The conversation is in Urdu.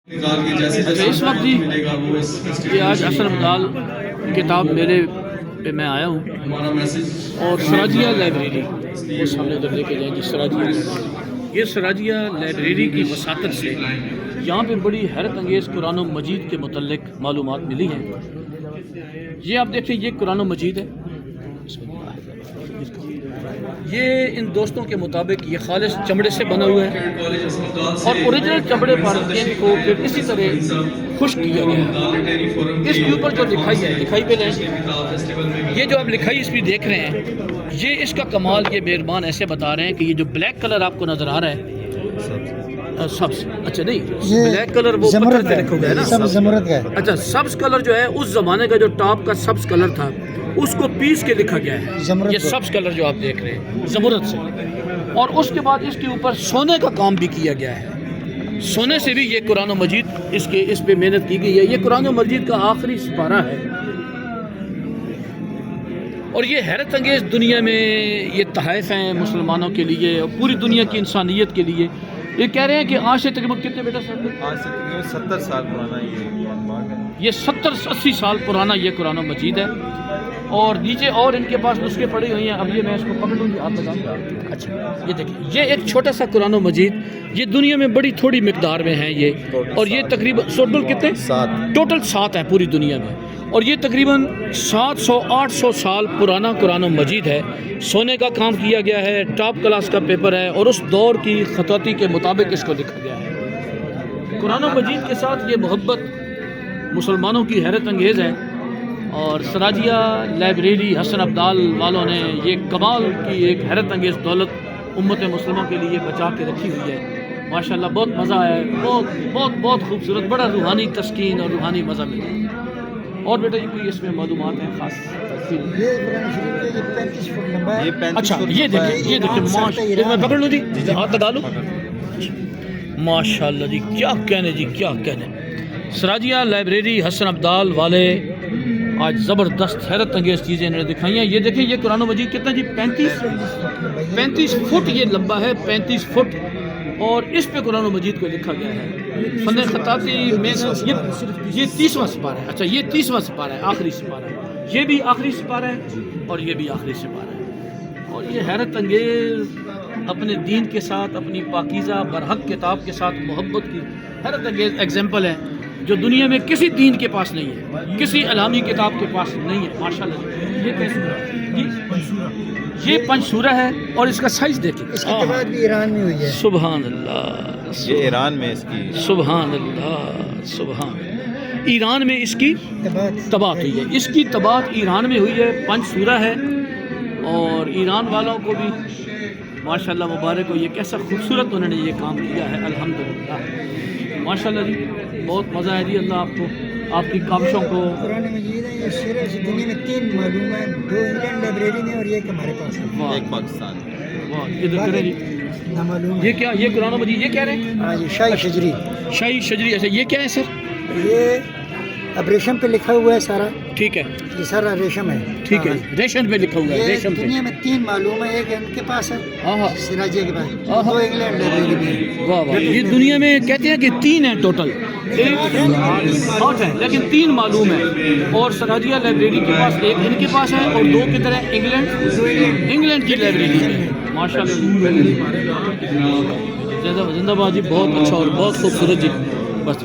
اچھا اس وقت جی یہ آج حسن عبدال کتاب میلے پہ میں آیا ہوں اور سراجیہ لائبریری وہ سامنے ادھر لے کے جائیں گے. سراجیہ یہ سراجیہ لائبریری کی وساطت سے یہاں پہ بڑی حیرت انگیز قرآن و مجید کے متعلق معلومات ملی ہیں. یہ آپ دیکھیں یہ قرآن و مجید ہے. یہ ان دوستوں کے مطابق یہ خالص چمڑے سے بنا ہوا ہے اور اوریجنل چمڑے پر ان کو پھر اسی طرح خشک کیا گیا ہے. اس کے اوپر جو لکھائی ہے لکھائی پہ لیں یہ جو آپ لکھائی اس میں دیکھ رہے ہیں یہ اس کا کمال یہ مہربان ایسے بتا رہے ہیں کہ یہ جو بلیک کلر آپ کو نظر آ رہا ہے سبز اچھا نہیں بلیک کلر وہ پتھر پہ لکھا گیا ہے نا اچھا سبز کلر جو ہے اس زمانے کا جو ٹاپ کا سبز کلر تھا اس کو پیس کے لکھا گیا ہے. یہ سبز کلر جو آپ دیکھ رہے ہیں زمرد سے اور اس کے بعد اس کے اوپر سونے کا کام بھی کیا گیا ہے. سونے سے بھی یہ قرآن و مجید اس پہ محنت کی گئی ہے. یہ قرآن و مجید کا آخری سپارہ ہے اور یہ حیرت انگیز دنیا میں یہ تحائف ہیں مسلمانوں کے لیے اور پوری دنیا کی انسانیت کے لیے. یہ کہہ رہے ہیں کہ آج سے تقریباً کتنے بیٹا صاحب آج سے تقریباً 70 سال پرانا یہ 70-80 سال پرانا یہ قرآن و مجید ہے. اور نیچے اور ان کے پاس نسخے پڑے ہوئے ہیں. اب یہ میں اس کو پکڑ لوں گی آپ بتائیں. اچھا یہ دیکھیں یہ ایک چھوٹا سا قرآن و مجید یہ دنیا میں بڑی تھوڑی مقدار میں ہیں یہ اور یہ تقریباً ٹوٹل کتنے 7 ہیں پوری دنیا میں اور یہ تقریباً 700-800 سال پرانا قرآن و مجید ہے. سونے کا کام کیا گیا ہے ٹاپ کلاس کا پیپر ہے اور اس دور کی خطاطی کے مطابق اس کو لکھا گیا ہے. قرآن و مجید کے ساتھ یہ محبت مسلمانوں کی حیرت انگیز ہے اور سراجیہ لائبریری حسن عبدال والوں نے یہ کمال کی ایک حیرت انگیز دولت امت مسلموں کے لیے بچا کے رکھی ہوئی ہے. ماشاءاللہ بہت مزہ آیا ہے. بہت خوبصورت بڑا روحانی تسکین اور روحانی مزہ ملا. اور بیٹا یہ کوئی اس میں معلومات ہیں خاص اچھا یہ دیکھیں میں پکڑ لوں جی ہاتھ لگا لوں. ماشاءاللہ جی کیا کہنے جی کیا کہنے. سراجیہ لائبریری حسن عبدال والے آج زبردست حیرت انگیز چیزیں انہوں نے دکھائی ہیں. یہ دیکھیں یہ قرآن و مجید کتنا جی 35 فٹ یہ لمبا ہے 35 فٹ اور اس پہ قرآن و مجید کو لکھا گیا ہے. فن خطاطی میں یہ 30واں سپارہ ہے. اچھا یہ 30واں سپارہ ہے آخری سپارہ ہے. یہ بھی آخری سپارہ ہے اور یہ بھی آخری سپارہ ہے. اور یہ حیرت انگیز اپنے دین کے ساتھ اپنی پاکیزہ برحق کتاب کے ساتھ محبت کی حیرت انگیز ایگزامپل ہے جو دنیا میں کسی دین کے پاس نہیں ہے کسی علامی کتاب کے پاس نہیں ہے. ماشاءاللہ یہ کیسے یہ 5 سورہ ہے اور اس کا سائز دیکھیں. اس کی تباہ بھی ایران میں ہوئی ہے. سبحان اللہ یہ ایران میں اس کی سبحان اللہ ایران میں اس کی تباہ ہوئی ہے. اس کی تباہ ایران میں ہوئی ہے. 5 سورہ ہے اور ایران والوں کو بھی ماشاءاللہ مبارک ہو. یہ کیسا خوبصورت انہوں نے یہ کام کیا ہے الحمدللہ. ماشاءاللہ جی بہت مزہ ہے جی. اللہ آپ کو آپ کی کاوشوں کو قرآن مجید ہے یہ صرف دنیا میں 3 معلوم ہیں. 2 انگلینڈ لائبریری میں اور یہ ایک ہمارے پاس ہے ایک پاکستان ادھر کریں جی. نامعلوم یہ کیا یہ قرآن مجید یہ کہہ رہے ہیں ہاں جی شاہی شجری. شاہی شجری. اچھا یہ کیا ہے سر یہ اب ریشم پہ لکھا ہوا ہے سارا. ٹھیک ہے یہ سارا ریشم ہے. ٹھیک ہے ریشم پہ لکھا ہوا ہے. یہ ریشم پہ دنیا میں 3 معلوم ہے. ایک ان کے پاس ہے ہاں سراجیہ کے پاس 2 انگلینڈ لائبریری میں. واہ واہ یہ دنیا میں کہتے ہیں کہ 3 ہیں ٹوٹل. ایک 8 ہے لیکن 3 معلوم ہے اور سراجیہ لائبریری کے پاس ایک ان کے پاس ہے اور 2 کی طرح انگلینڈ کی لائبریری میں. ماشاءاللہ زندہ باد جی بہت اچھا اور بہت خوبصورت جی. بس